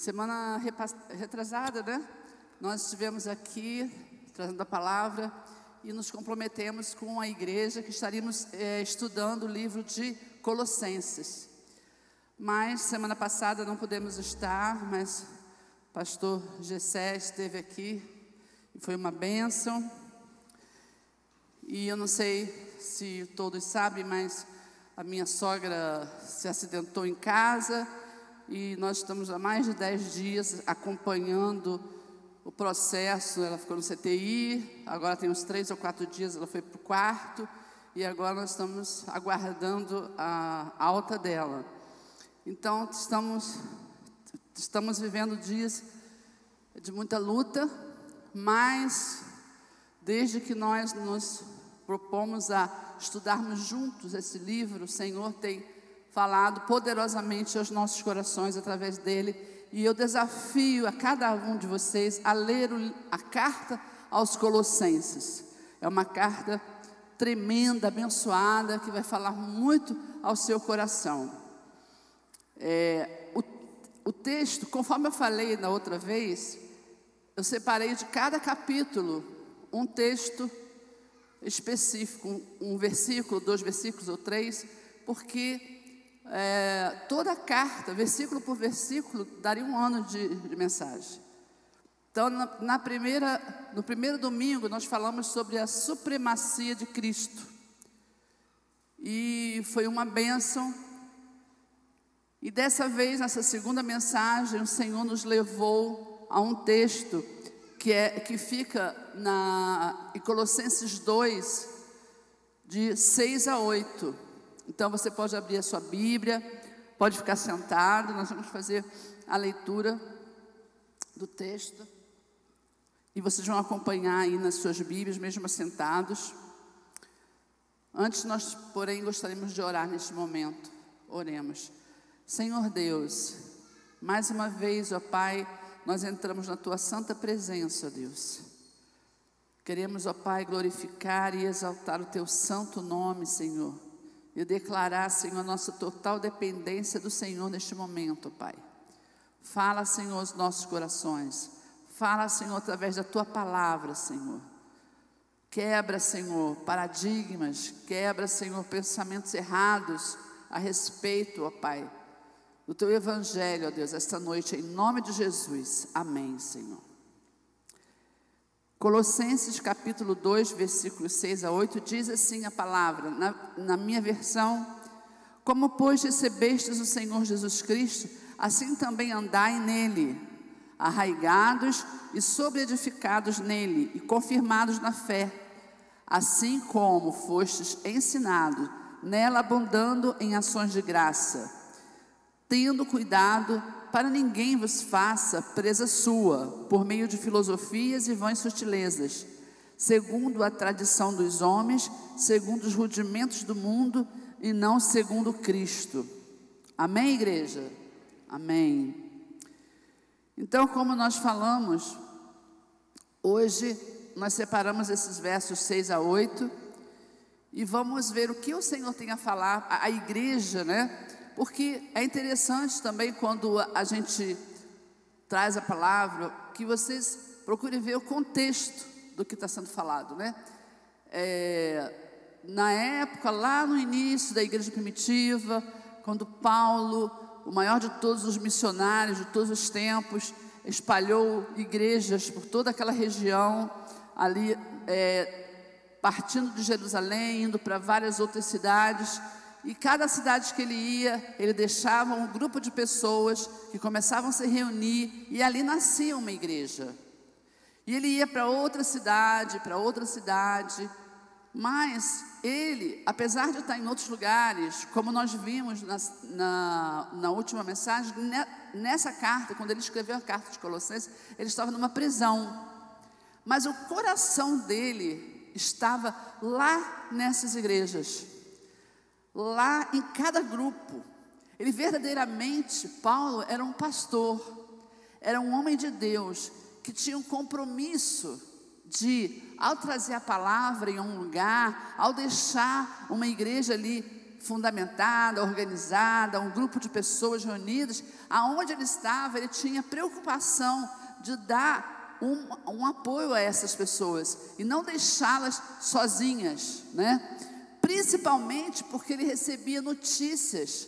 Semana retrasada, né? Nós estivemos aqui trazendo a palavra e nos comprometemos com a igreja que estaríamos estudando o livro de Colossenses. Mas semana passada não pudemos estar, mas o pastor Gessé esteve aqui e foi uma bênção. E eu não sei se todos sabem, mas a minha sogra se acidentou em casa e nós estamos há mais de 10 dias acompanhando o processo. Ela ficou no CTI, agora tem uns 3 ou 4 dias ela foi para o quarto e agora nós estamos aguardando a alta dela. Então estamos vivendo dias de muita luta, mas desde que nós nos propomos a estudarmos juntos esse livro, o Senhor tem falado poderosamente aos nossos corações através dele. E eu desafio a cada um de vocês a ler a carta aos Colossenses. É uma carta tremenda, abençoada, que vai falar muito ao seu coração. O texto, conforme eu falei na outra vez, eu separei de cada capítulo um texto específico, um versículo, 2 versículos ou 3, porque toda a carta, versículo por versículo, daria um ano de mensagem. Então, no primeiro domingo, nós falamos sobre a supremacia de Cristo. E foi uma bênção. E dessa vez, nessa segunda mensagem, o Senhor nos levou a um texto que fica em Colossenses 2, de 6 a 8. Então você pode abrir a sua Bíblia, pode ficar sentado, nós vamos fazer a leitura do texto. E vocês vão acompanhar aí nas suas Bíblias, mesmo assentados. Antes nós, porém, gostaríamos de orar neste momento. Oremos. Senhor Deus, mais uma vez, ó Pai, nós entramos na Tua santa presença, ó Deus. Queremos, ó Pai, glorificar e exaltar o Teu santo nome, Senhor. E declarar, Senhor, a nossa total dependência do Senhor neste momento, ó Pai. Fala, Senhor, aos nossos corações. Fala, Senhor, através da Tua palavra, Senhor. Quebra, Senhor, paradigmas. Quebra, Senhor, pensamentos errados a respeito, ó Pai, do Teu Evangelho, ó Deus, esta noite, em nome de Jesus. Amém, Senhor. Colossenses capítulo 2, versículos 6 a 8, diz assim a palavra, na minha versão: como, pois, recebestes o Senhor Jesus Cristo, assim também andai nele, arraigados e sobreedificados nele, e confirmados na fé, assim como fostes ensinados, nela abundando em ações de graça, tendo cuidado para ninguém vos faça presa sua, por meio de filosofias e vãs sutilezas, segundo a tradição dos homens, segundo os rudimentos do mundo, e não segundo Cristo. Amém, igreja? Amém. Então, como nós falamos, hoje nós separamos esses versos 6 a 8, e vamos ver o que o Senhor tem a falar à igreja, né? Porque é interessante também quando a gente traz a palavra, que vocês procurem ver o contexto do que está sendo falado, né? Na época, lá no início da igreja primitiva, quando Paulo, o maior de todos os missionários de todos os tempos, espalhou igrejas por toda aquela região, ali partindo de Jerusalém, indo para várias outras cidades. E cada cidade que ele ia, ele deixava um grupo de pessoas que começavam a se reunir, e ali nascia uma igreja. E ele ia para outra cidade, mas ele, apesar de estar em outros lugares, como nós vimos na última mensagem, nessa carta, quando ele escreveu a carta de Colossenses, ele estava numa prisão. Mas o coração dele estava lá nessas igrejas, lá em cada grupo. Ele verdadeiramente, Paulo, era um pastor, era um homem de Deus, que tinha um compromisso de, ao trazer a palavra em um lugar, ao deixar uma igreja ali fundamentada, organizada, um grupo de pessoas reunidas. Aonde ele estava, ele tinha preocupação de dar um apoio a essas pessoas e não deixá-las sozinhas, né? Principalmente porque ele recebia notícias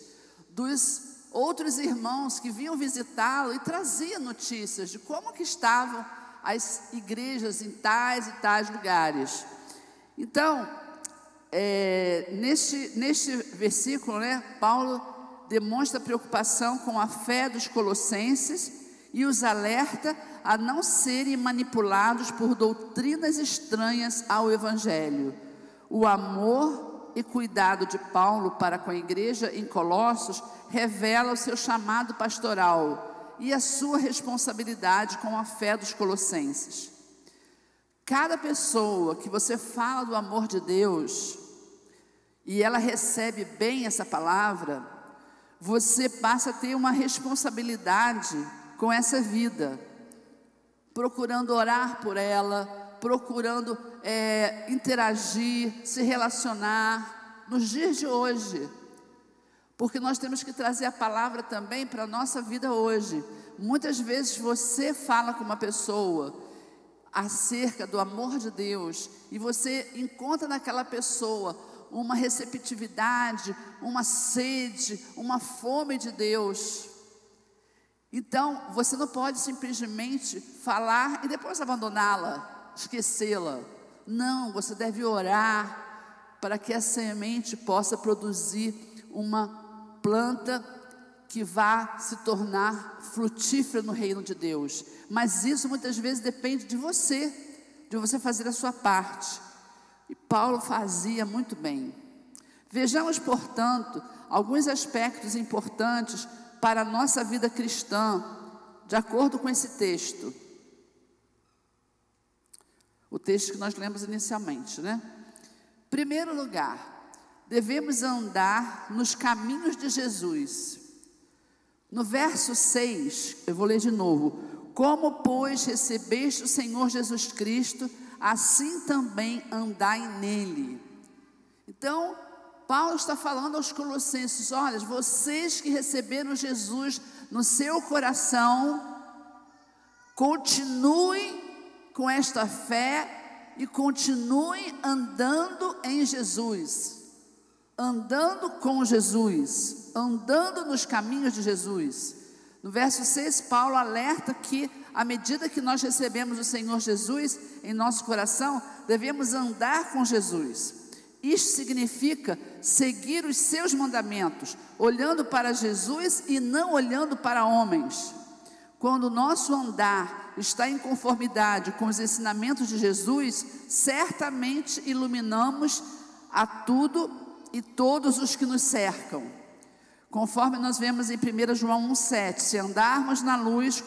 dos outros irmãos que vinham visitá-lo e trazia notícias de como que estavam as igrejas em tais e tais lugares. Então, neste versículo, né, Paulo demonstra preocupação com a fé dos colossenses e os alerta a não serem manipulados por doutrinas estranhas ao Evangelho. O amor e cuidado de Paulo para com a igreja em Colossos revela o seu chamado pastoral e a sua responsabilidade com a fé dos colossenses. Cada pessoa que você fala do amor de Deus e ela recebe bem essa palavra, você passa a ter uma responsabilidade com essa vida, procurando orar por ela, procurando interagir, se relacionar nos dias de hoje, porque nós temos que trazer a palavra também para a nossa vida hoje. Muitas vezes você fala com uma pessoa acerca do amor de Deus e você encontra naquela pessoa uma receptividade, uma sede, uma fome de Deus. Então, você não pode simplesmente falar e depois abandoná-la, esquecê-la. Não, você deve orar para que a semente possa produzir uma planta que vá se tornar frutífera no reino de Deus. Mas isso muitas vezes depende de você fazer a sua parte. E Paulo fazia muito bem. Vejamos, portanto, alguns aspectos importantes para a nossa vida cristã, de acordo com esse texto. O texto que nós lemos inicialmente, né? Em primeiro lugar, devemos andar nos caminhos de Jesus. No verso 6, eu vou ler de novo. Como, pois, recebeste o Senhor Jesus Cristo, assim também andai nele. Então, Paulo está falando aos colossenses: olha, vocês que receberam Jesus no seu coração, continuem com esta fé e continuem andando em Jesus, andando com Jesus, andando nos caminhos de Jesus. No verso 6, Paulo alerta que à medida que nós recebemos o Senhor Jesus em nosso coração, devemos andar com Jesus. Isto significa seguir os seus mandamentos, olhando para Jesus e não olhando para homens. Quando o nosso andar está em conformidade com os ensinamentos de Jesus, certamente iluminamos a tudo e todos os que nos cercam. Conforme nós vemos em 1 João 1,7, se andarmos na luz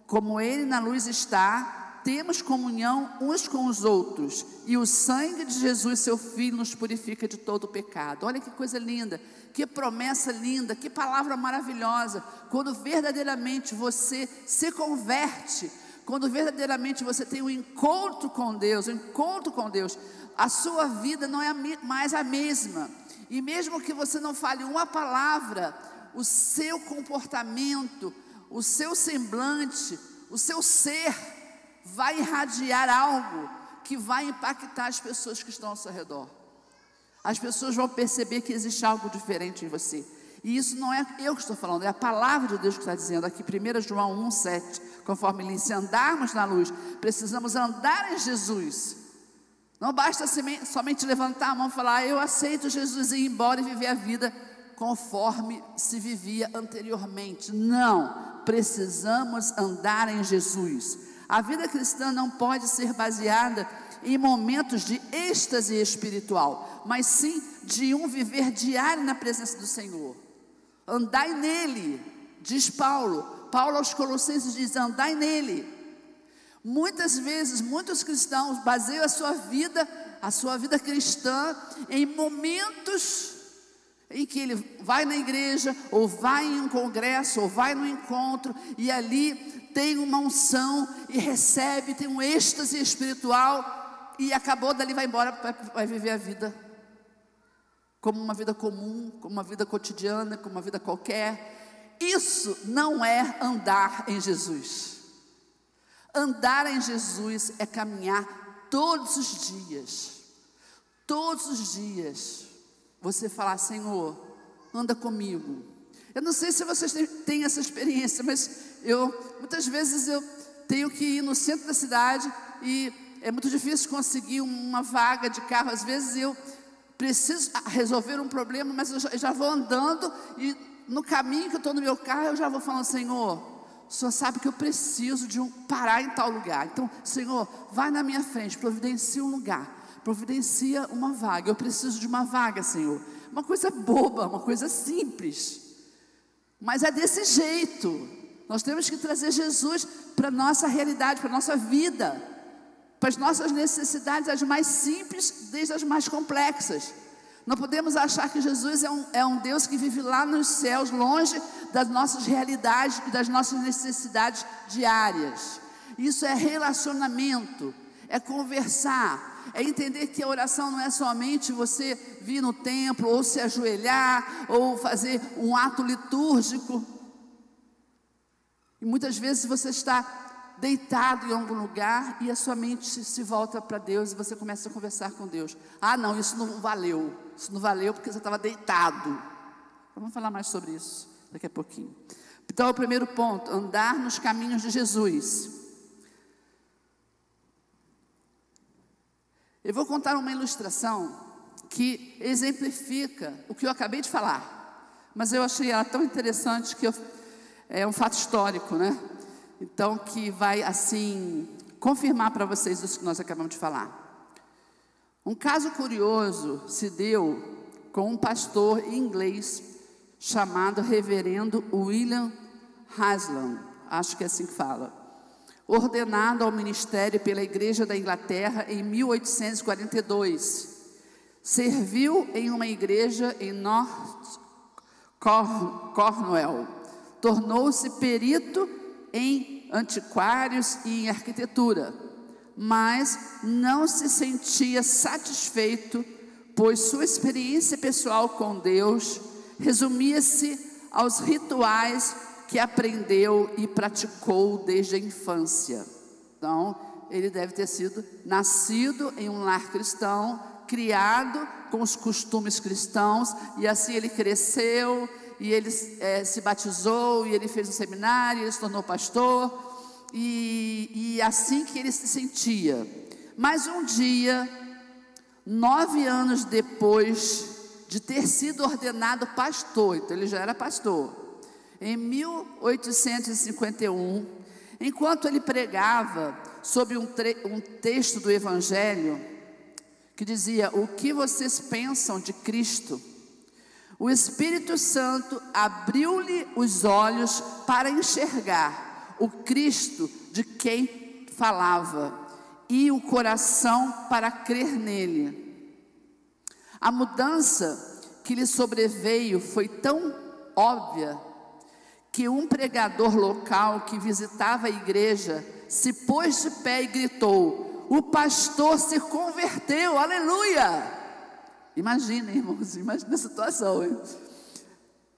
como Ele na luz está, temos comunhão uns com os outros, e o sangue de Jesus, seu Filho, nos purifica de todo o pecado. Olha que coisa linda, que promessa linda, que palavra maravilhosa. Quando verdadeiramente você se converte, quando verdadeiramente você tem um encontro com Deus, a sua vida não é mais a mesma. E mesmo que você não fale uma palavra, o seu comportamento, o seu semblante, o seu ser vai irradiar algo que vai impactar as pessoas que estão ao seu redor. As pessoas vão perceber que existe algo diferente em você. E isso não é eu que estou falando, é a palavra de Deus que está dizendo aqui, 1 João 1,7, conforme ele diz: se andarmos na luz, precisamos andar em Jesus. Não basta somente levantar a mão e falar: eu aceito Jesus, e ir embora e viver a vida conforme se vivia anteriormente. Não, precisamos andar em Jesus. A vida cristã não pode ser baseada em momentos de êxtase espiritual, mas sim de um viver diário na presença do Senhor. Andai nele, diz Paulo. Paulo aos Colossenses diz: andai nele. Muitas vezes, muitos cristãos baseiam a sua vida cristã em momentos em que ele vai na igreja, ou vai em um congresso, ou vai no encontro, e ali tem uma unção, e recebe, tem um êxtase espiritual, e acabou dali, vai embora, vai viver a vida. como uma vida comum, como uma vida cotidiana, como uma vida qualquer. Isso não é andar em Jesus. Andar em Jesus é caminhar todos os dias. Todos os dias. Você falar: Senhor, anda comigo. Eu não sei se vocês têm essa experiência, mas muitas vezes eu tenho que ir no centro da cidade e é muito difícil conseguir uma vaga de carro. Às vezes eu preciso resolver um problema, mas eu já vou andando e no caminho que eu estou no meu carro eu já vou falando: Senhor, o Senhor sabe que eu preciso de parar em tal lugar. Então, Senhor, vai na minha frente, providencia um lugar, providencia uma vaga. Eu preciso de uma vaga, Senhor. Uma coisa boba, uma coisa simples, mas é desse jeito. Nós temos que trazer Jesus para a nossa realidade, para a nossa vida, para as nossas necessidades, as mais simples, desde as mais complexas. Não podemos achar que Jesus é um Deus que vive lá nos céus, longe das nossas realidades e das nossas necessidades diárias. Isso é relacionamento, é conversar, é entender que a oração não é somente você vir no templo, ou se ajoelhar, ou fazer um ato litúrgico. E muitas vezes você está deitado em algum lugar e a sua mente se volta para Deus e você começa a conversar com Deus. Ah, não, isso não valeu. Isso não valeu porque você estava deitado. Vamos falar mais sobre isso daqui a pouquinho. Então, o primeiro ponto: andar nos caminhos de Jesus. Eu vou contar uma ilustração que exemplifica o que eu acabei de falar, mas eu achei ela tão interessante que é um fato histórico, né? Então, que vai assim confirmar para vocês isso que nós acabamos de falar. Um caso curioso se deu com um pastor inglês chamado Reverendo William Haslam, acho que é assim que fala, ordenado ao ministério pela Igreja da Inglaterra em 1842. Serviu em uma igreja em North Cornwall. Tornou-se perito em antiquários e em arquitetura, mas não se sentia satisfeito, pois sua experiência pessoal com Deus resumia-se aos rituais que aprendeu e praticou desde a infância. Então, ele deve ter sido nascido em um lar cristão, criado com os costumes cristãos, e assim ele cresceu, e ele se batizou, e ele fez um seminário, ele se tornou pastor, e assim que ele se sentia. Mas um dia, 9 anos depois de ter sido ordenado pastor, então ele já era pastor, em 1851, enquanto ele pregava sobre um texto do Evangelho, que dizia: o que vocês pensam de Cristo? O Espírito Santo abriu-lhe os olhos para enxergar o Cristo de quem falava e o coração para crer nele. A mudança que lhe sobreveio foi tão óbvia que um pregador local que visitava a igreja se pôs de pé e gritou: o pastor se converteu, aleluia! Imaginem, irmãos, imagina a situação, hein?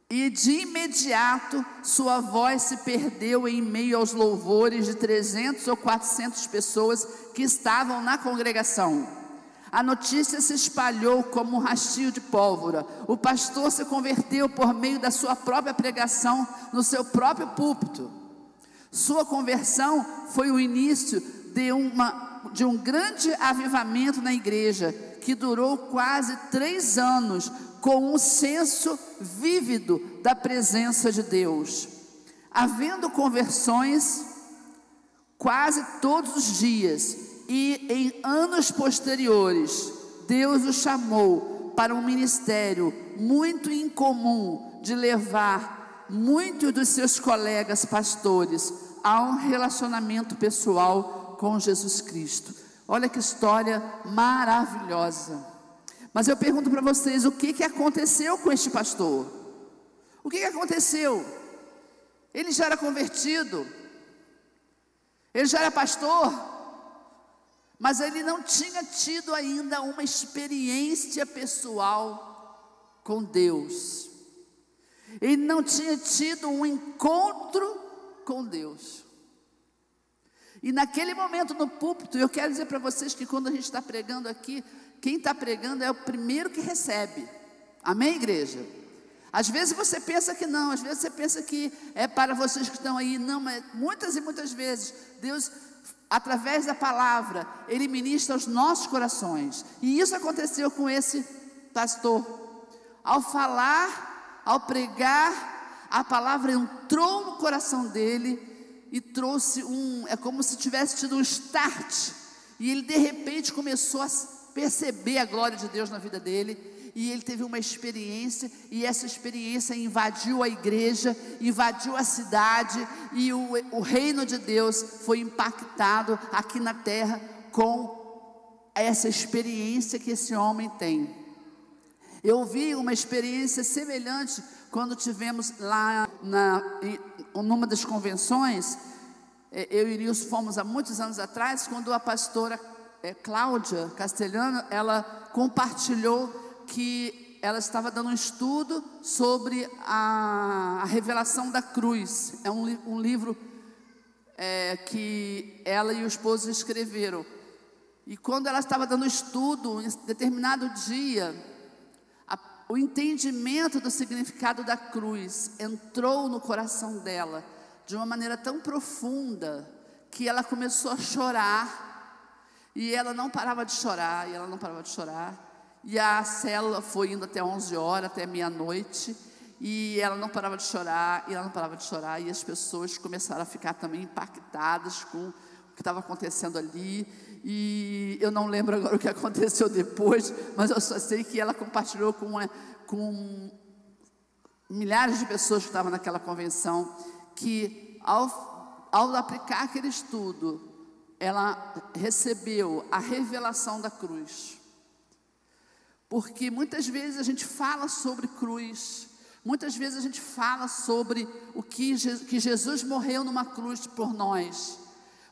E de imediato sua voz se perdeu em meio aos louvores de 300 ou 400 pessoas que estavam na congregação. A notícia se espalhou como um rastilho de pólvora. O pastor se converteu por meio da sua própria pregação no seu próprio púlpito. Sua conversão foi o início de um grande avivamento na igreja, que durou quase 3 anos, com um senso vívido da presença de Deus. Havendo conversões quase todos os dias, e em anos posteriores, Deus o chamou para um ministério muito incomum de levar muitos dos seus colegas pastores a um relacionamento pessoal com Jesus Cristo. Olha que história maravilhosa. Mas eu pergunto para vocês, o que aconteceu com este pastor? O que aconteceu? Ele já era convertido, ele já era pastor, mas ele não tinha tido ainda uma experiência pessoal com Deus. Ele não tinha tido um encontro com Deus. E naquele momento no púlpito, eu quero dizer para vocês que quando a gente está pregando aqui, quem está pregando é o primeiro que recebe. Amém, igreja? Às vezes você pensa que não, às vezes você pensa que é para vocês que estão aí. Não, mas muitas e muitas vezes Deus, através da palavra, Ele ministra aos nossos corações. E isso aconteceu com esse pastor. Ao falar, ao pregar, a palavra entrou no coração dele e trouxe é como se tivesse tido um start. E ele de repente começou a perceber a glória de Deus na vida dele. E ele teve uma experiência, e essa experiência invadiu a igreja, invadiu a cidade, e o reino de Deus foi impactado aqui na terra com essa experiência que esse homem tem. Eu vi uma experiência semelhante quando tivemos lá numa das convenções. Eu e Nilson fomos há muitos anos atrás, quando a pastora Cláudia Castelhano, ela compartilhou que ela estava dando um estudo sobre a revelação da cruz. É um livro que ela e o esposo escreveram. E quando ela estava dando estudo, em determinado dia, o entendimento do significado da cruz entrou no coração dela de uma maneira tão profunda que ela começou a chorar. E ela não parava de chorar, e ela não parava de chorar. E a célula foi indo até 11 horas, até meia-noite, e ela não parava de chorar, e ela não parava de chorar, e as pessoas começaram a ficar também impactadas com o que estava acontecendo ali. E eu não lembro agora o que aconteceu depois, mas eu só sei que ela compartilhou com milhares de pessoas que estavam naquela convenção, que ao aplicar aquele estudo, ela recebeu a revelação da cruz. Porque muitas vezes a gente fala sobre cruz, muitas vezes a gente fala sobre o que Jesus morreu numa cruz por nós.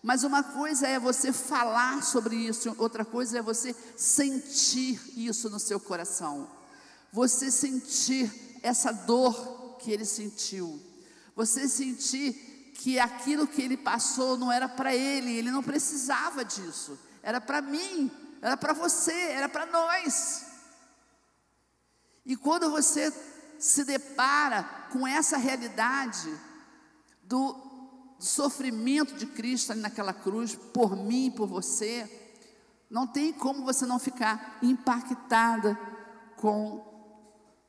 Mas uma coisa é você falar sobre isso, outra coisa é você sentir isso no seu coração. Você sentir essa dor que ele sentiu. Você sentir que aquilo que ele passou não era para ele não precisava disso. Era para mim, era para você, era para nós. E quando você se depara com essa realidade do sofrimento de Cristo ali naquela cruz, por mim e por você, não tem como você não ficar impactada com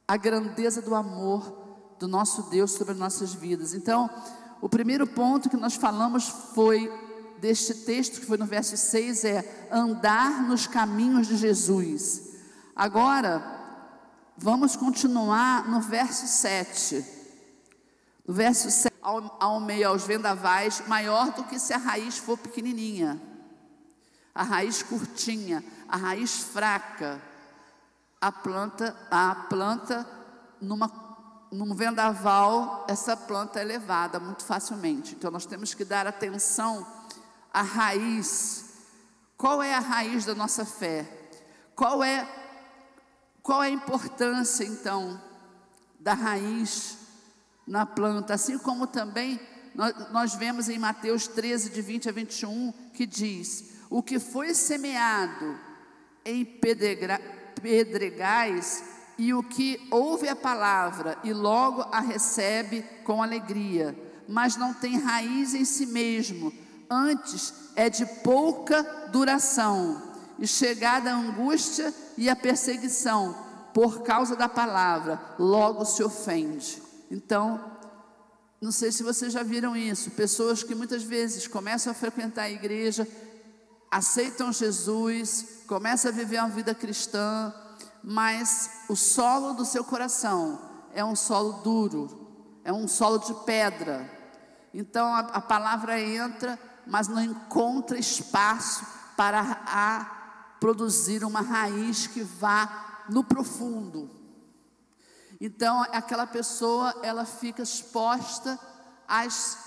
a grandeza do amor do nosso Deus sobre as nossas vidas. Então, o primeiro ponto que nós falamos foi deste texto, que foi no verso 6, é andar nos caminhos de Jesus. Agora, vamos continuar no verso 7. No verso 7, ao meio aos vendavais, maior do que se a raiz for pequenininha, a raiz curtinha, a raiz fraca, a planta num vendaval, essa planta é levada muito facilmente. Então nós temos que dar atenção à raiz. Qual é a raiz da nossa fé? Qual é a importância então da raiz na planta? Assim como também nós vemos em Mateus 13, de 20 a 21, que diz: o que foi semeado em pedregais e o que ouve a palavra e logo a recebe com alegria, mas não tem raiz em si mesmo, antes é de pouca duração, e chegada a angústia e a perseguição por causa da palavra, logo se ofende. Então, não sei se vocês já viram isso, pessoas que muitas vezes começam a frequentar a igreja, aceitam Jesus, começam a viver uma vida cristã, mas o solo do seu coração é um solo duro, é um solo de pedra. Então a palavra entra, mas não encontra espaço para produzir uma raiz que vá no profundo. Então aquela pessoa, ela fica exposta às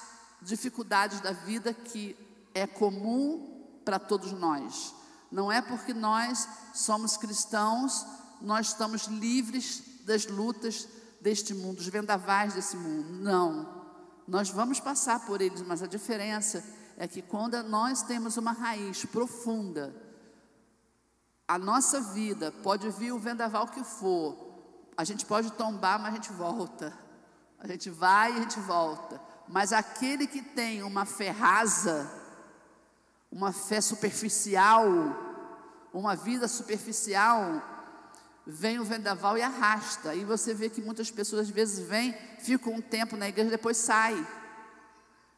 dificuldades da vida, que é comum para todos nós. Não é porque nós somos cristãos, nós estamos livres das lutas deste mundo, dos vendavais desse mundo. Não, nós vamos passar por eles, mas a diferença é que quando nós temos uma raiz profunda, a nossa vida pode vir o vendaval que for, a gente pode tombar, mas a gente volta, a gente vai e a gente volta. Mas aquele que tem uma fé rasa, uma fé superficial, uma vida superficial, vem o vendaval e arrasta. E você vê que muitas pessoas às vezes vêm, ficam um tempo na igreja, depois sai,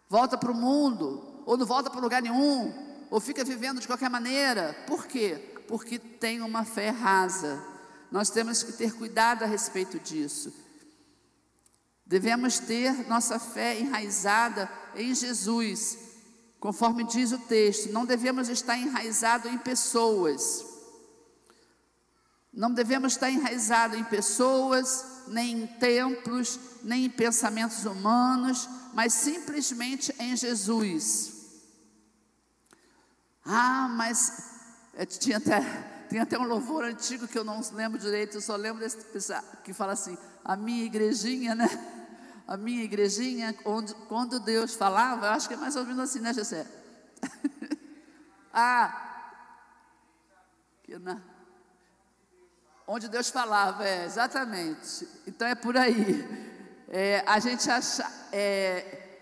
volta para o mundo, ou não volta para lugar nenhum, ou fica vivendo de qualquer maneira. Por quê? Porque tem uma fé rasa. Nós temos que ter cuidado a respeito disso. Devemos ter nossa fé enraizada em Jesus, conforme diz o texto. Não devemos estar enraizado em pessoas. Não devemos estar enraizado em pessoas, nem em templos, nem em pensamentos humanos, mas simplesmente em Jesus. Mas tem até um louvor antigo que eu não lembro direito, eu só lembro desse que fala assim: a minha igrejinha, né? A minha igrejinha, quando Deus falava, eu acho que é mais ou menos assim, né, Jessé? Onde Deus falava, exatamente. Então é por aí. A gente acha,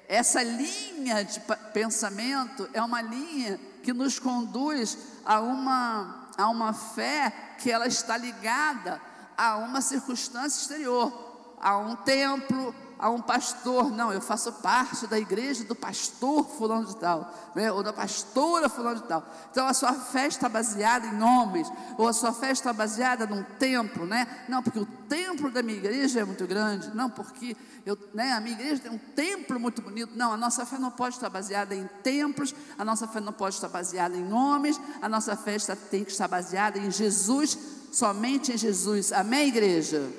essa linha de pensamento é uma linha que nos conduz a uma fé que ela está ligada a uma circunstância exterior, a um templo, a um pastor. Não, eu faço parte da igreja do pastor fulano de tal, né? Ou da pastora fulano de tal. Então a sua fé está baseada em homens, ou a sua fé está baseada num templo, né? Não, porque o templo da minha igreja é muito grande. Não, porque a minha igreja tem um templo muito bonito. Não, a nossa fé não pode estar baseada em templos, a nossa fé não pode estar baseada em homens, a nossa fé tem que estar baseada em Jesus, somente em Jesus. Amém, igreja?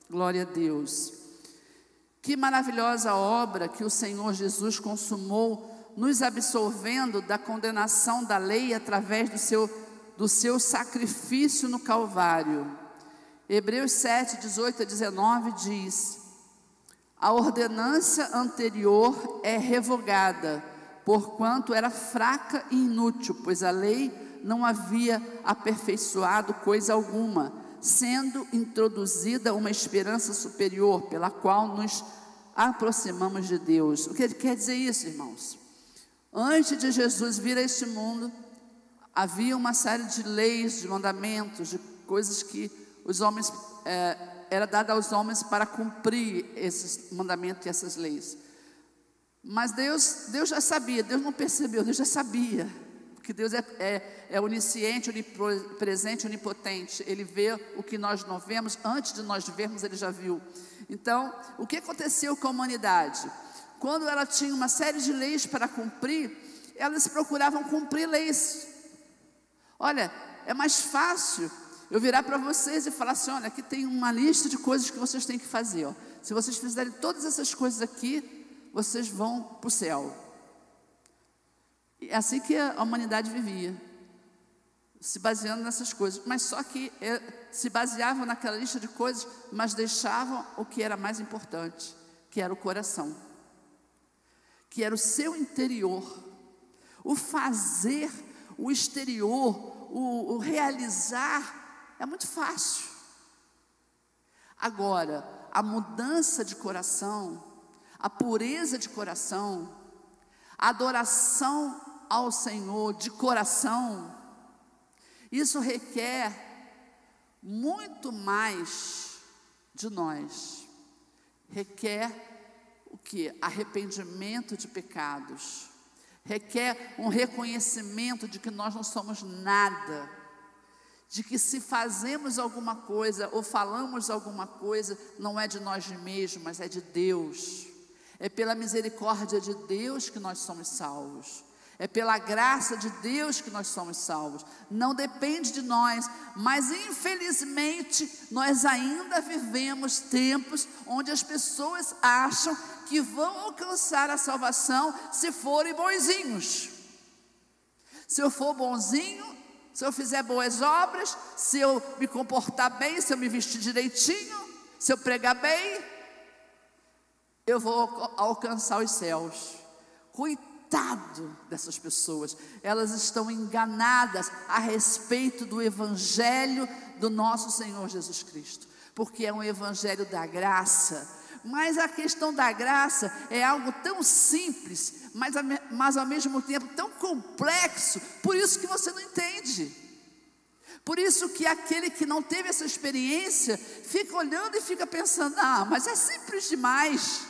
Glória a Deus. Que maravilhosa obra que o Senhor Jesus consumou, nos absolvendo da condenação da lei através do seu sacrifício no Calvário. Hebreus 7, 18 a 19 diz: a ordenança anterior é revogada, porquanto era fraca e inútil, pois a lei não havia aperfeiçoado coisa alguma, sendo introduzida uma esperança superior, pela qual nos aproximamos de Deus. O que quer dizer isso, irmãos? Antes de Jesus vir a este mundo, havia uma série de leis, de mandamentos, de coisas que os homens, era dada aos homens para cumprir esses mandamentos e essas leis. Mas Deus já sabia, Deus não percebeu, Deus já sabia, porque Deus é onisciente, onipresente, onipotente. Ele vê o que nós não vemos, antes de nós vermos, Ele já viu. Então, o que aconteceu com a humanidade? Quando ela tinha uma série de leis para cumprir, elas procuravam cumprir leis. Olha, é mais fácil eu virar para vocês e falar assim: olha, aqui tem uma lista de coisas que vocês têm que fazer, ó. Se vocês fizerem todas essas coisas aqui, vocês vão para o céu. É assim que a humanidade vivia, se baseando nessas coisas. Mas só que se baseavam naquela lista de coisas, mas deixavam o que era mais importante, que era o coração, que era o seu interior. O fazer, o exterior, o realizar é muito fácil. Agora, a mudança de coração, a pureza de coração, a adoração ao Senhor de coração, isso requer muito mais de nós. Requer o quê? Arrependimento de pecados. Requer um reconhecimento de que nós não somos nada, de que se fazemos alguma coisa ou falamos alguma coisa, não é de nós mesmos, mas é de Deus. É pela misericórdia de Deus que nós somos salvos. É pela graça de Deus que nós somos salvos. Não depende de nós, mas infelizmente nós ainda vivemos tempos onde as pessoas acham que vão alcançar a salvação se forem bonzinhos. Se eu for bonzinho, se eu fizer boas obras, se eu me comportar bem, se eu me vestir direitinho, se eu pregar bem, eu vou alcançar os céus. Coitado dessas pessoas, elas estão enganadas a respeito do evangelho do nosso Senhor Jesus Cristo, porque é um evangelho da graça. Mas a questão da graça é algo tão simples, mas ao mesmo tempo tão complexo, por isso que você não entende. Por isso que aquele que não teve essa experiência fica olhando e fica pensando: ah, mas é simples demais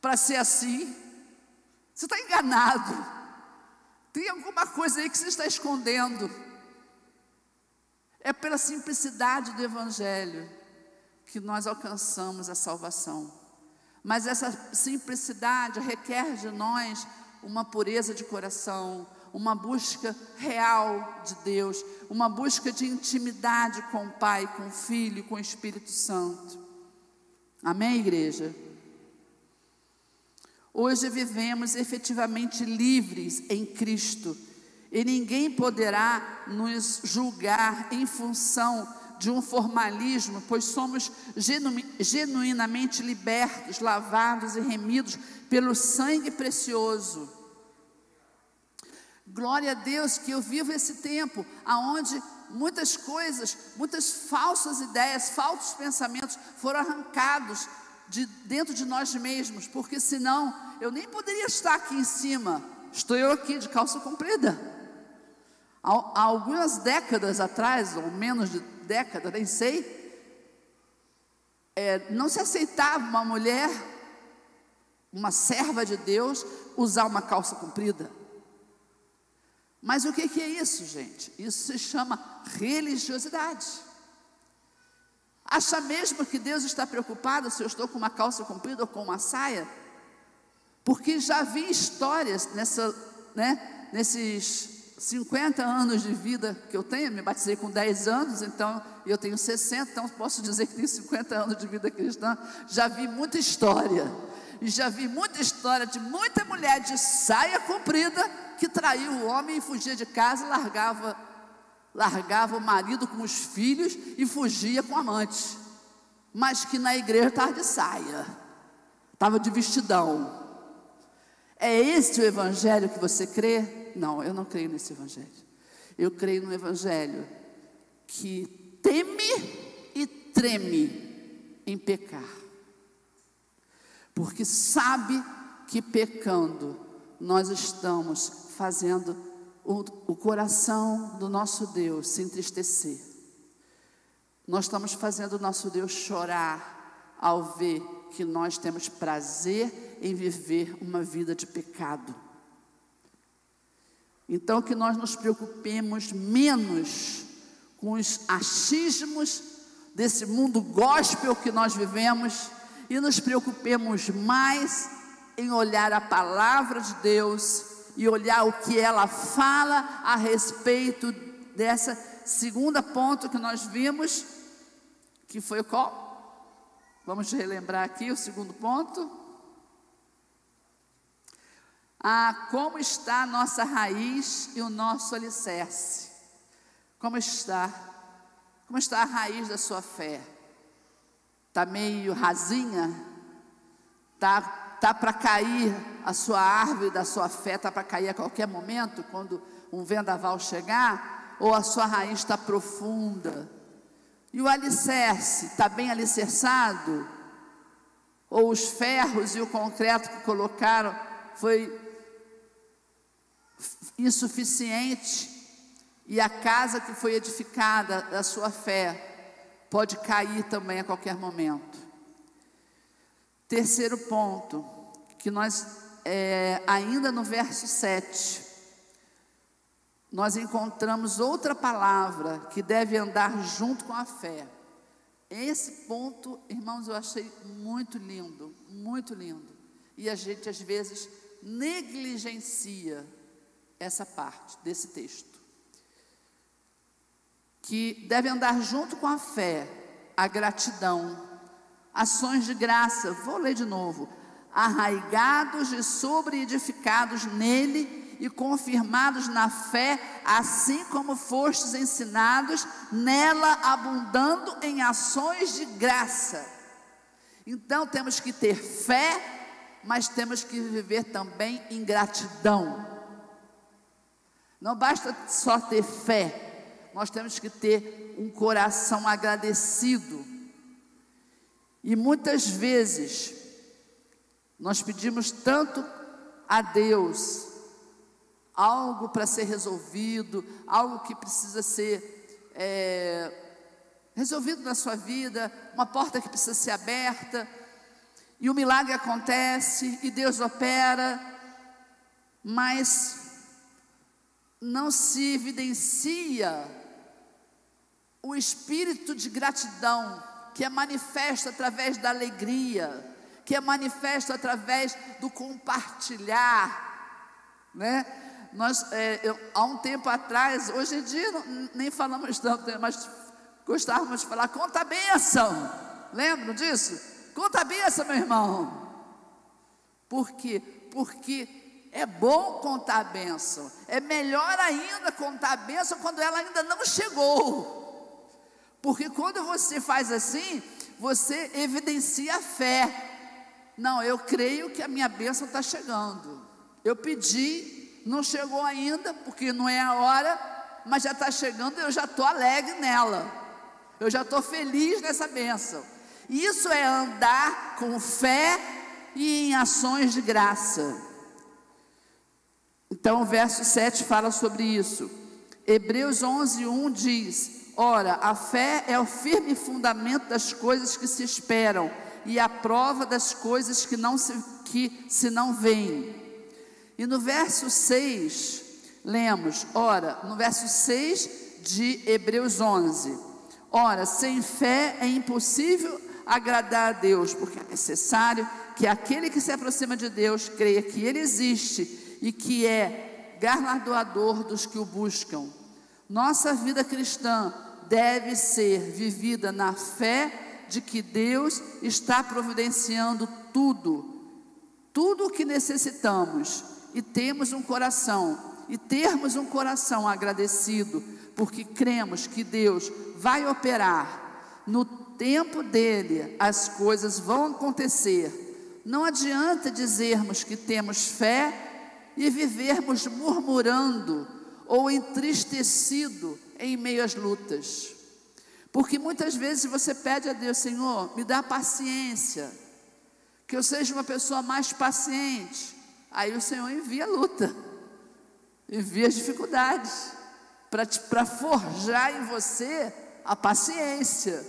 para ser assim. Você está enganado. Tem alguma coisa aí que você está escondendo. É pela simplicidade do evangelho que nós alcançamos a salvação. Mas essa simplicidade requer de nós uma pureza de coração, uma busca real de Deus, uma busca de intimidade com o Pai, com o Filho, com o Espírito Santo. Amém, igreja? Hoje vivemos efetivamente livres em Cristo, e ninguém poderá nos julgar em função de um formalismo, pois somos genuinamente libertos, lavados e remidos pelo sangue precioso. Glória a Deus que eu vivo esse tempo, aonde muitas coisas, muitas falsas ideias, falsos pensamentos foram arrancados de dentro de nós mesmos, porque senão eu nem poderia estar aqui em cima. Estou eu aqui de calça comprida. Há algumas décadas atrás, ou menos de década, nem sei, não se aceitava uma mulher, uma serva de Deus, usar uma calça comprida. Mas o que é isso, gente? Isso se chama religiosidade. Acha mesmo que Deus está preocupado se eu estou com uma calça comprida ou com uma saia? Porque já vi histórias nesses 50 anos de vida que eu tenho. Me batizei com 10 anos, então eu tenho 60, então posso dizer que tenho 50 anos de vida cristã. Já vi muita história, e já vi muita história de muita mulher de saia comprida que traiu o homem e fugia de casa, largava o marido com os filhos e fugia com o amante, mas que na igreja estava de saia, estava de vestidão. É esse o evangelho que você crê? Não, eu não creio nesse evangelho. Eu creio no evangelho que teme e treme em pecar, porque sabe que pecando nós estamos fazendo o coração do nosso Deus se entristecer. Nós estamos fazendo o nosso Deus chorar ao ver que nós temos prazer em viver uma vida de pecado. Então que nós nos preocupemos menos com os achismos desse mundo gospel que nós vivemos e nos preocupemos mais em olhar a palavra de Deus e olhar o que ela fala a respeito dessa segunda ponto que nós vimos, que foi qual? Vamos relembrar aqui o segundo ponto. Como está a nossa raiz e o nosso alicerce? Como está? Como está a raiz da sua fé? Está meio rasinha? Está para cair a sua árvore da sua fé, está para cair a qualquer momento, quando um vendaval chegar? Ou a sua raiz está profunda? E o alicerce, está bem alicerçado? Ou os ferros e o concreto que colocaram foi insuficiente, e a casa que foi edificada da sua fé pode cair também a qualquer momento. Terceiro ponto, que nós, ainda no verso 7, nós encontramos outra palavra que deve andar junto com a fé. Esse ponto, irmãos, eu achei muito lindo, e a gente às vezes negligencia essa parte desse texto, que deve andar junto com a fé, a gratidão, ações de graça. Vou ler de novo: arraigados e sobreedificados nele e confirmados na fé, assim como fostes ensinados, nela abundando em ações de graça. Então temos que ter fé, mas temos que viver também em gratidão. Não basta só ter fé, nós temos que ter um coração agradecido. E muitas vezes nós pedimos tanto a Deus algo para ser resolvido, algo que precisa ser resolvido na sua vida, uma porta que precisa ser aberta, e o milagre acontece, e Deus opera, mas não se evidencia o espírito de gratidão, que é manifesto através da alegria, que é manifesto através do compartilhar, né? Há um tempo atrás, hoje em dia nem falamos tanto, mas gostávamos de falar, conta a bênção, lembram disso? Conta a bênção, meu irmão. Por quê? Porque é bom contar a bênção, é melhor ainda contar a bênção quando ela ainda não chegou, porque quando você faz assim, você evidencia a fé. Não, eu creio que a minha bênção está chegando, eu pedi, não chegou ainda, porque não é a hora, mas já está chegando e eu já estou alegre nela, eu já estou feliz nessa bênção. Isso é andar com fé e em ações de graça. Então o verso 7 fala sobre isso. Hebreus 11:1 diz: ora, a fé é o firme fundamento das coisas que se esperam e a prova das coisas que se não veem. E no verso 6 lemos, no verso 6 de Hebreus 11: ora, sem fé é impossível agradar a Deus, porque é necessário que aquele que se aproxima de Deus creia que Ele existe e que é galardoador dos que o buscam. Nossa vida cristã deve ser vivida na fé de que Deus está providenciando tudo o que necessitamos, e termos um coração agradecido, porque cremos que Deus vai operar no tempo dele, as coisas vão acontecer. Não adianta dizermos que temos fé e vivermos murmurando ou entristecido em meio às lutas, porque muitas vezes você pede a Deus: Senhor, me dá paciência, que eu seja uma pessoa mais paciente. Aí o Senhor envia a luta, envia as dificuldades, para forjar em você a paciência.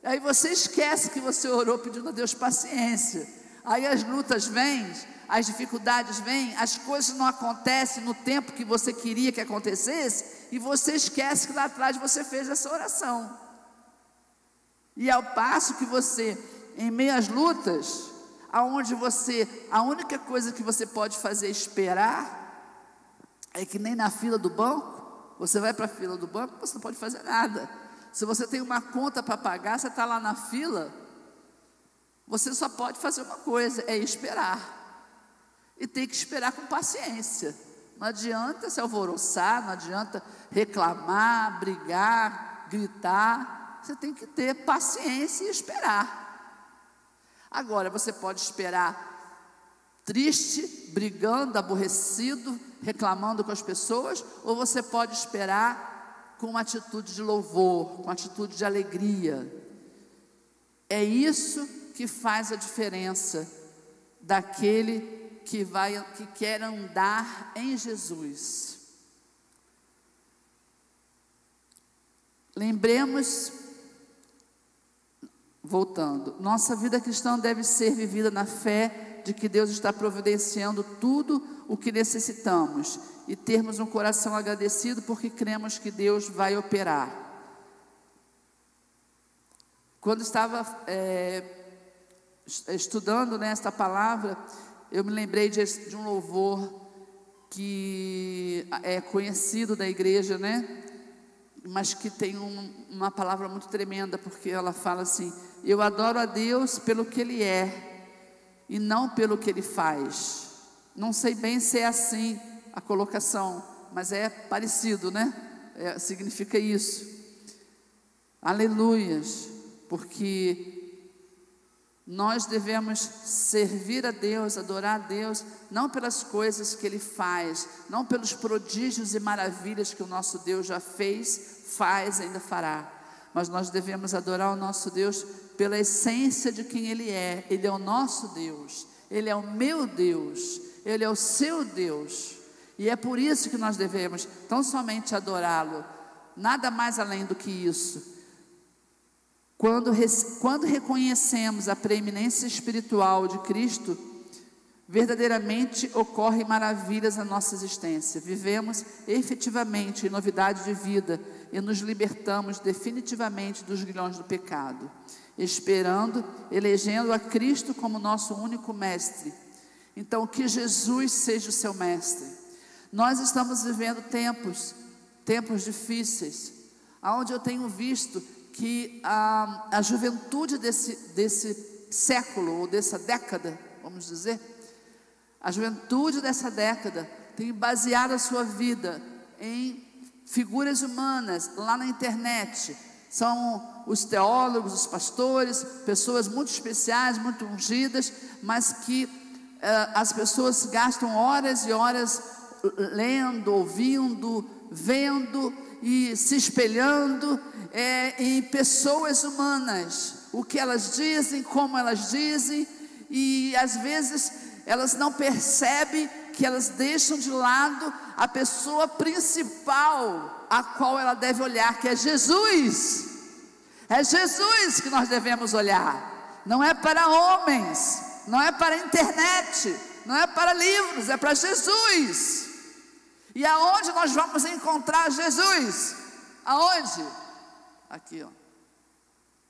Aí você esquece que você orou pedindo a Deus paciência. Aí as lutas vêm, as dificuldades vêm, as coisas não acontecem no tempo que você queria que acontecesse, e você esquece que lá atrás você fez essa oração. E ao passo que você, em meio às lutas, a única coisa que você pode fazer é esperar, é que nem na fila do banco. Você vai para a fila do banco, você não pode fazer nada. Se você tem uma conta para pagar, você está lá na fila, você só pode fazer uma coisa, é esperar. E tem que esperar com paciência. Não adianta se alvoroçar, não adianta reclamar, brigar, gritar. Você tem que ter paciência e esperar. Agora, você pode esperar triste, brigando, aborrecido, reclamando com as pessoas, ou você pode esperar com uma atitude de louvor, com uma atitude de alegria. É isso que faz a diferença daquele que quer andar em Jesus. Lembremos, voltando, nossa vida cristã deve ser vivida na fé de que Deus está providenciando tudo o que necessitamos, e termos um coração agradecido porque cremos que Deus vai operar. Quando estava estudando esta palavra, eu me lembrei de um louvor que é conhecido da igreja, mas que tem uma palavra muito tremenda, porque ela fala assim: eu adoro a Deus pelo que Ele é e não pelo que Ele faz. Não sei bem se é assim a colocação, mas é parecido, né? Significa isso. Aleluias, porque nós devemos servir a Deus, adorar a Deus, não pelas coisas que Ele faz, não pelos prodígios e maravilhas que o nosso Deus já fez, faz e ainda fará, mas nós devemos adorar o nosso Deus pela essência de quem Ele é. Ele é o nosso Deus, Ele é o meu Deus, Ele é o seu Deus, e é por isso que nós devemos tão somente adorá-lo, nada mais além do que isso. Quando reconhecemos a preeminência espiritual de Cristo, verdadeiramente ocorrem maravilhas na nossa existência. Vivemos efetivamente em novidade de vida e nos libertamos definitivamente dos grilhões do pecado, elegendo a Cristo como nosso único mestre. Então, que Jesus seja o seu mestre. Nós estamos vivendo tempos difíceis, onde eu tenho visto que a juventude desse século, ou dessa década, vamos dizer, a juventude dessa década tem baseado a sua vida em figuras humanas lá na internet. São os teólogos, os pastores, pessoas muito especiais, muito ungidas, mas que as pessoas gastam horas e horas lendo, ouvindo, vendo e se espelhando em pessoas humanas, o que elas dizem, como elas dizem, e às vezes elas não percebem que elas deixam de lado a pessoa principal a qual ela deve olhar, que é Jesus. É Jesus que nós devemos olhar, não é para homens, não é para a internet, não é para livros, é para Jesus. E aonde nós vamos encontrar Jesus? Aonde? Aqui, ó,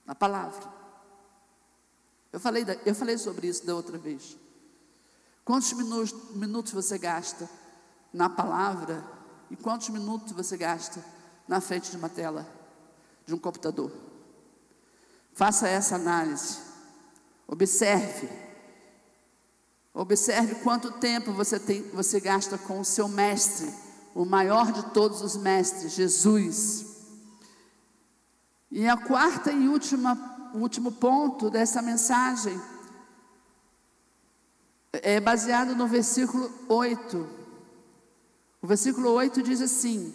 na palavra. Eu falei sobre isso da outra vez. Quantos minutos você gasta na palavra e quantos minutos você gasta na frente de uma tela, de um computador? Faça essa análise. Observe quanto tempo você gasta com o seu mestre, o maior de todos os mestres, Jesus. E a quarta e último ponto dessa mensagem é baseado no versículo 8. O versículo 8 diz assim: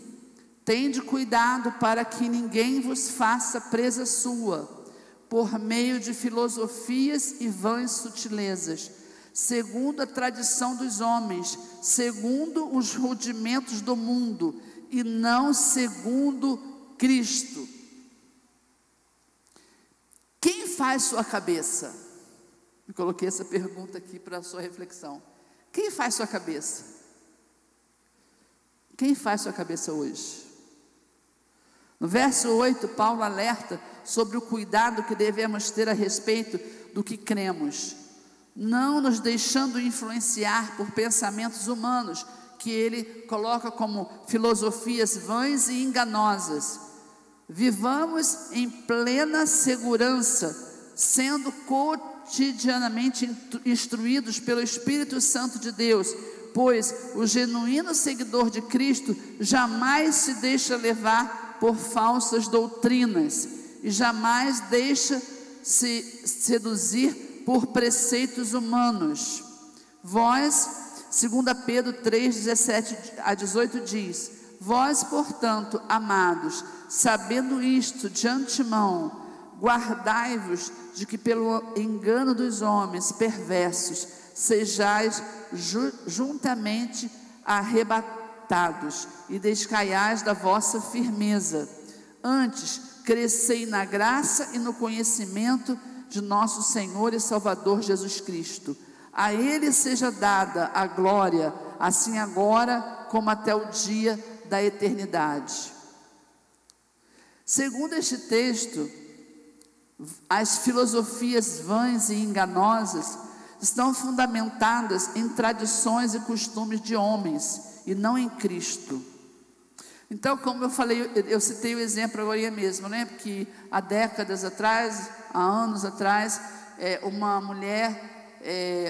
tende cuidado para que ninguém vos faça presa sua, por meio de filosofias e vãs sutilezas, segundo a tradição dos homens, segundo os rudimentos do mundo, e não segundo Cristo. Quem faz sua cabeça? Eu coloquei essa pergunta aqui para a sua reflexão. Quem faz sua cabeça? Quem faz sua cabeça hoje? No verso 8, Paulo alerta sobre o cuidado que devemos ter a respeito do que cremos, não nos deixando influenciar por pensamentos humanos, que ele coloca como filosofias vãs e enganosas. Vivamos em plena segurança, sendo cotidianamente instruídos pelo Espírito Santo de Deus, pois o genuíno seguidor de Cristo jamais se deixa levar por falsas doutrinas e jamais deixa se seduzir por preceitos humanos. Vós, 2 Pedro 3, 17 a 18 diz: vós, portanto, amados, sabendo isto de antemão, guardai-vos de que pelo engano dos homens perversos sejais juntamente arrebatados e descaiais da vossa firmeza. Antes, crescei na graça e no conhecimento de nosso Senhor e Salvador Jesus Cristo. A Ele seja dada a glória, assim agora como até o dia da eternidade. Segundo este texto, as filosofias vãs e enganosas estão fundamentadas em tradições e costumes de homens e não em Cristo. Então, como eu falei, eu citei o exemplo agora mesmo, né? Que há décadas atrás, há anos atrás, uma mulher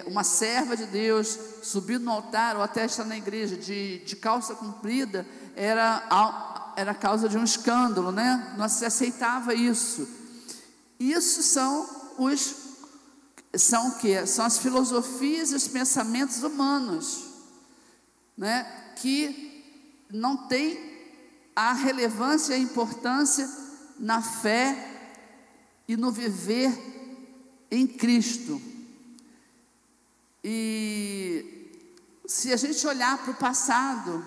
uma serva de Deus subir no altar ou até estar na igreja de calça comprida era causa de um escândalo, né? Não se aceitava isso. Isso são o quê? São as filosofias e os pensamentos humanos, né? Que não tem a relevância e a importância na fé e no viver em Cristo. E se a gente olhar para o passado,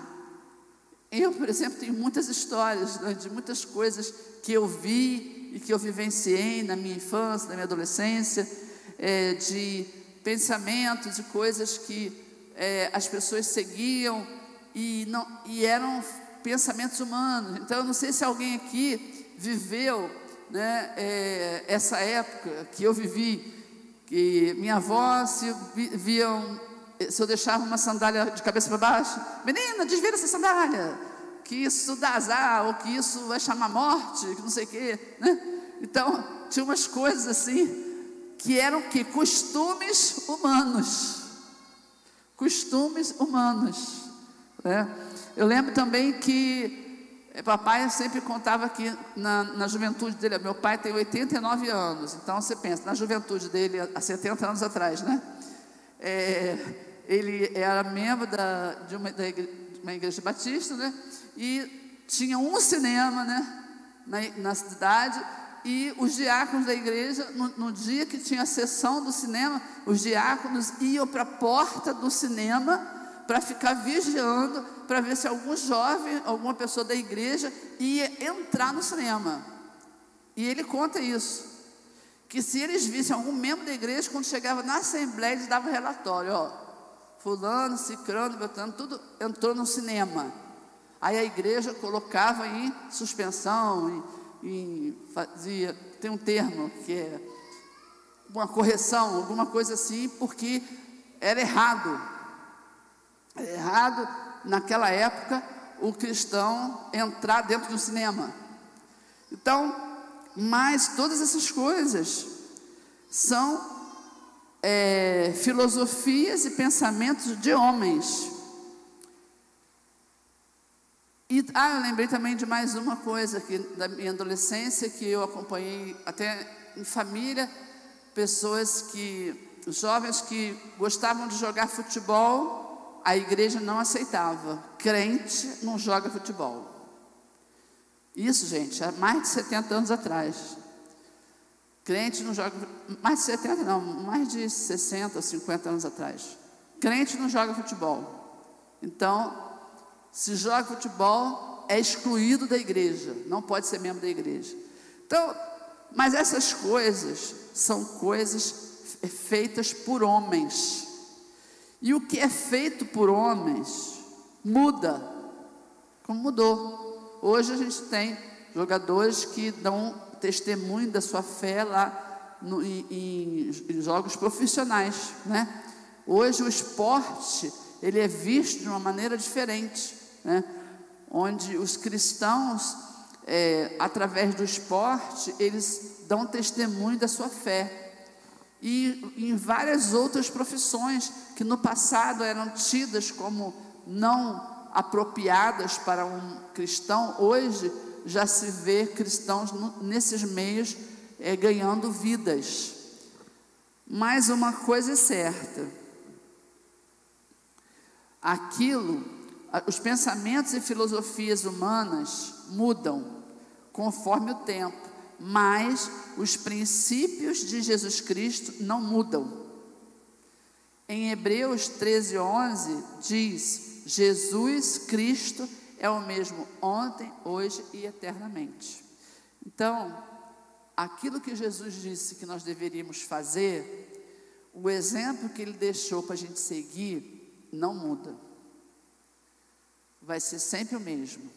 eu, por exemplo, tenho muitas histórias, né, de muitas coisas que eu vi e que eu vivenciei na minha infância, na minha adolescência, de pensamentos e coisas que as pessoas seguiam e eram pensamentos humanos. Então, eu não sei se alguém aqui viveu, né, essa época que eu vivi, que minha avó, se eu deixava uma sandália de cabeça para baixo, menina, desvira essa sandália, que isso dá azar, ou que isso vai chamar morte, que não sei o quê, né? Então, tinha umas coisas assim, que eram que costumes humanos, né? Eu lembro também que papai sempre contava que na juventude dele, meu pai tem 89 anos, então você pensa, na juventude dele, há 70 anos atrás, né? Ele era membro de uma igreja batista, né? E tinha um cinema, né, na cidade, e os diáconos da igreja, no dia que tinha a sessão do cinema, os diáconos iam para a porta do cinema para ficar vigiando, para ver se algum jovem, alguma pessoa da igreja ia entrar no cinema. E ele conta isso, que se eles vissem algum membro da igreja, quando chegava na assembleia, eles davam relatório, ó, fulano, cicrano, beltrano, tudo entrou no cinema. Aí a igreja colocava em suspensão, fazia, tem um termo que é uma correção, alguma coisa assim, porque era errado. Era errado naquela época o cristão entrar dentro do cinema. Então, mas todas essas coisas são filosofias e pensamentos de homens. Eu lembrei também de mais uma coisa que da minha adolescência, que eu acompanhei até em família, jovens que gostavam de jogar futebol, a igreja não aceitava. Crente não joga futebol. Isso, gente, há mais de 70 anos atrás. Crente não joga, mais de 70 não, mais de 60, 50 anos atrás. Crente não joga futebol. Então, se joga futebol, é excluído da igreja, não pode ser membro da igreja. Então, mas essas coisas são coisas feitas por homens. E o que é feito por homens muda, como mudou. Hoje a gente tem jogadores que dão testemunho da sua fé lá em jogos profissionais, né? Hoje o esporte, ele é visto de uma maneira diferente, né? Onde os cristãos, através do esporte, eles dão testemunho da sua fé. E em várias outras profissões que no passado eram tidas como não apropriadas para um cristão, hoje já se vê cristãos nesses meios ganhando vidas. Mas uma coisa é certa: os pensamentos e filosofias humanas mudam conforme o tempo, mas os princípios de Jesus Cristo não mudam. Em Hebreus 13:11 diz: Jesus Cristo é o mesmo ontem, hoje e eternamente. Então, aquilo que Jesus disse que nós deveríamos fazer, o exemplo que Ele deixou para a gente seguir, não muda. Vai ser sempre o mesmo,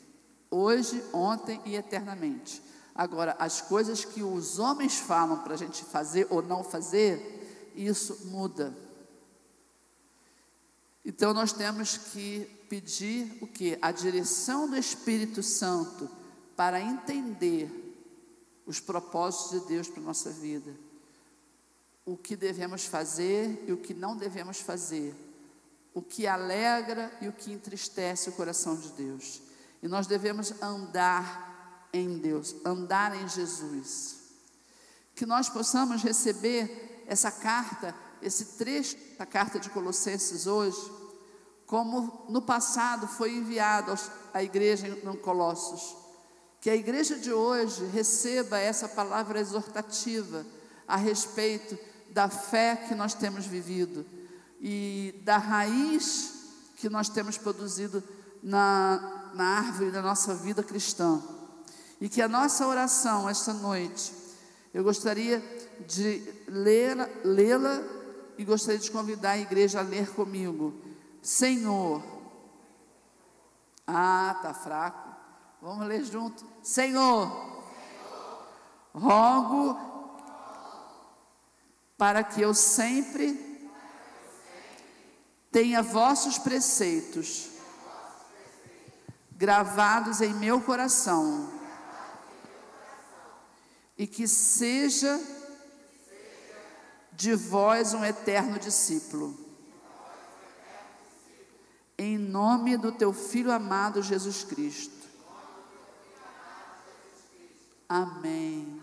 hoje, ontem e eternamente. Agora, as coisas que os homens falam para a gente fazer ou não fazer, isso muda. Então nós temos que pedir o quê? A direção do Espírito Santo para entender os propósitos de Deus para a nossa vida. o que devemos fazer e o que não devemos fazer, o que alegra e o que entristece o coração de Deus. E nós devemos andar em Deus, andar em Jesus. Que nós possamos receber essa carta, esse trecho da carta de Colossenses hoje, como no passado foi enviado à igreja em Colossos. Que a igreja de hoje receba essa palavra exortativa a respeito da fé que nós temos vivido e da raiz que nós temos produzido na árvore da nossa vida cristã. E que a nossa oração esta noite, eu gostaria de lê-la e gostaria de convidar a igreja a ler comigo. Senhor, tá fraco, vamos ler junto. Senhor, rogo para que eu sempre tenha vossos preceitos gravados em meu coração, e que seja de vós um eterno discípulo. Em nome do teu Filho amado Jesus Cristo. Amém.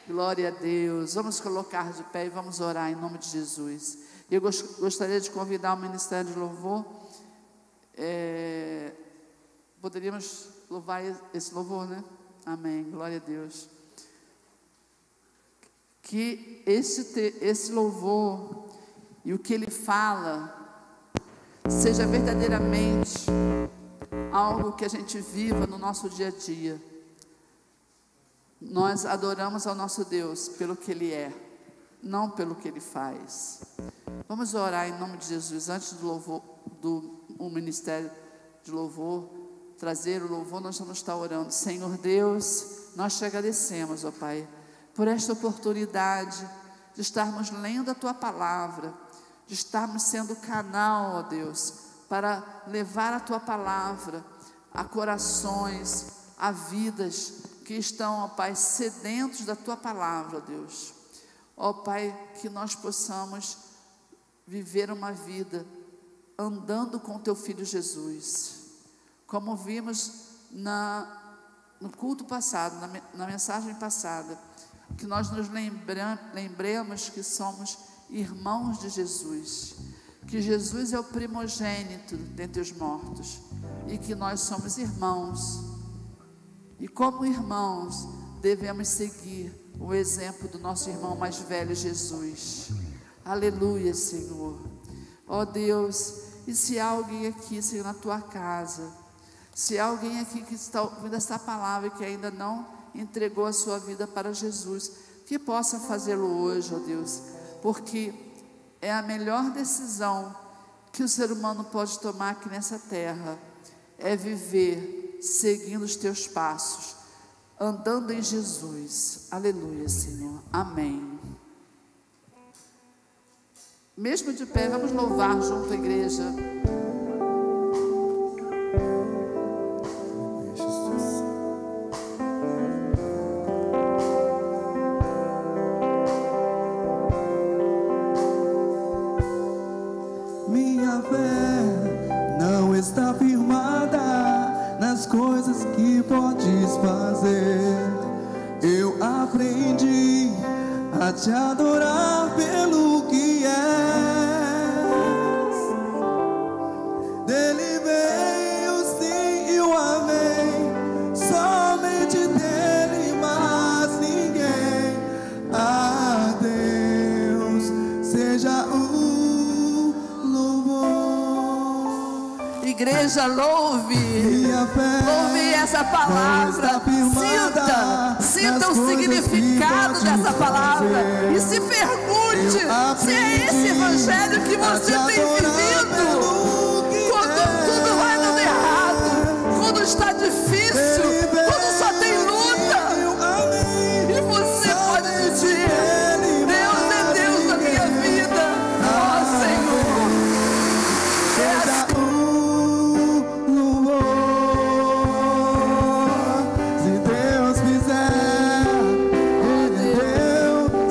Glória a Deus. Vamos colocar de pé e vamos orar em nome de Jesus. Eu gostaria de convidar o Ministério de Louvor. Poderíamos louvar esse louvor, né? Amém. Glória a Deus. Que esse louvor e o que ele fala seja verdadeiramente algo que a gente viva no nosso dia a dia. Nós adoramos ao nosso Deus pelo que Ele é, não pelo que Ele faz. Vamos orar em nome de Jesus. Antes do louvor, do ministério de louvor, trazer o louvor, nós vamos estar orando. Senhor Deus, nós te agradecemos, ó Pai, por esta oportunidade de estarmos lendo a Tua Palavra, de estarmos sendo canal, ó Deus, para levar a Tua Palavra a corações, a vidas que estão, ó Pai, sedentos da Tua Palavra, ó Deus. Ó Pai, que nós possamos viver uma vida andando com Teu Filho Jesus, como vimos no culto passado, na mensagem passada, que nós nos lembremos que somos irmãos de Jesus, que Jesus é o primogênito dentre os mortos e que nós somos irmãos, e como irmãos devemos seguir o exemplo do nosso irmão mais velho, Jesus. Aleluia, Senhor. Ó Deus, e se há alguém aqui, Senhor, na Tua casa, se há alguém aqui que está ouvindo essa palavra e que ainda não entregou a sua vida para Jesus, que possa fazê-lo hoje, ó Deus, porque é a melhor decisão que o ser humano pode tomar aqui nessa terra, é viver seguindo os Teus passos, andando em Jesus. Aleluia, Senhor. Amém. Mesmo de pé, vamos louvar junto à igreja. Minha fé não está firmada nas coisas que podes fazer. Eu aprendi a te adorar pelo que és. Dele veio o sim e o amém, somente dele, mais ninguém. A Deus seja o louvor. Igreja, louve essa palavra, sinta o significado dessa palavra e se pergunte se é esse evangelho que você tem vivido. Quando tudo vai dando errado, quando está difícil, quando só tem luta, e você pode dizer: Deus é Deus da minha vida. Ó Senhor,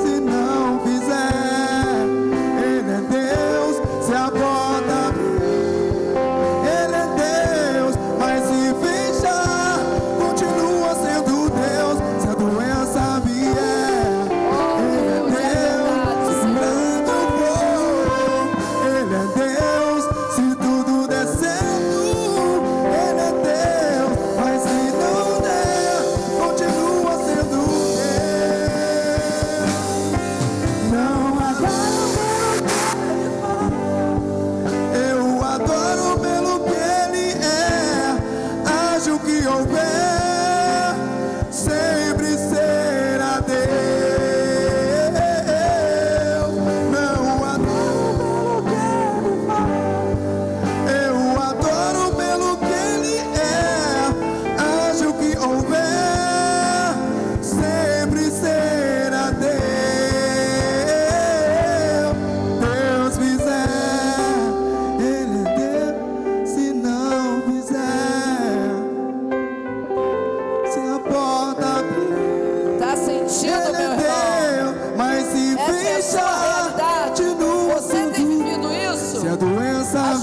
se não fizer,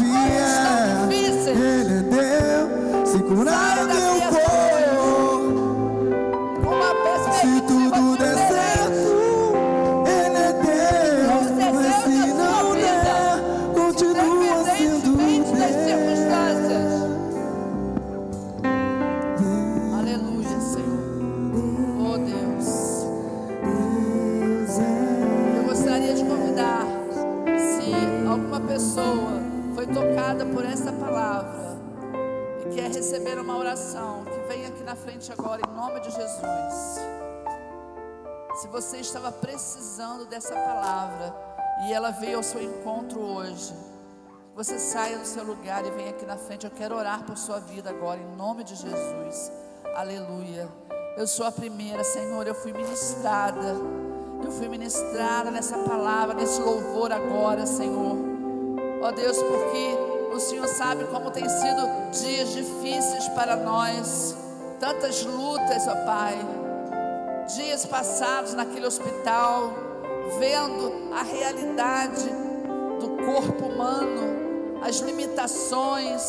vier, Ele é Deus, se curar o teu corpo. Se tudo der certo, Ele é Deus. Mas se não der, continua sendo Deus. Aleluia, Senhor. Oh Deus, eu gostaria de convidar, se alguma pessoa foi tocada por essa palavra e quer receber uma oração, que venha aqui na frente agora, em nome de Jesus. Se você estava precisando dessa palavra e ela veio ao seu encontro hoje, você saia do seu lugar e venha aqui na frente. Eu quero orar por sua vida agora, em nome de Jesus. Aleluia. Eu sou a primeira, Senhor, eu fui ministrada nessa palavra, nesse louvor agora, Senhor. Ó Deus, porque o Senhor sabe como tem sido dias difíceis para nós, tantas lutas, ó Pai, dias passados naquele hospital, vendo a realidade do corpo humano, as limitações,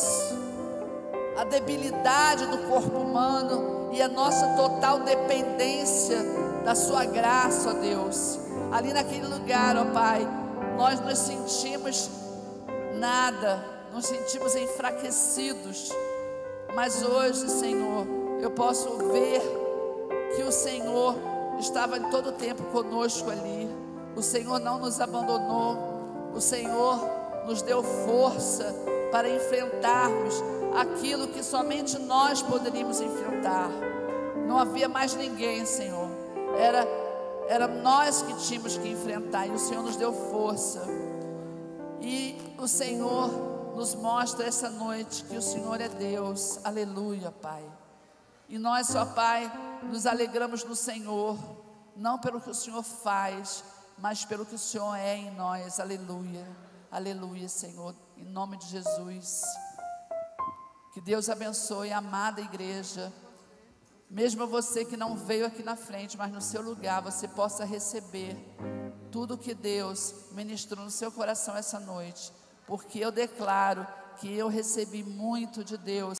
a debilidade do corpo humano e a nossa total dependência da sua graça, ó Deus. Ali naquele lugar, ó Pai, nós nos sentimos nada, nos sentimos enfraquecidos, mas hoje, Senhor, eu posso ver que o Senhor estava em todo o tempo conosco ali. O Senhor não nos abandonou, o Senhor nos deu força para enfrentarmos aquilo que somente nós poderíamos enfrentar. Não havia mais ninguém, Senhor, era nós que tínhamos que enfrentar, e o Senhor nos deu força. E o Senhor nos mostra essa noite que o Senhor é Deus. Aleluia, Pai. E nós, ó Pai, nos alegramos no Senhor, não pelo que o Senhor faz, mas pelo que o Senhor é em nós. Aleluia, aleluia, Senhor, em nome de Jesus. Que Deus abençoe a amada igreja. Mesmo você que não veio aqui na frente, mas no seu lugar você possa receber tudo que Deus ministrou no seu coração essa noite, porque eu declaro que eu recebi muito de Deus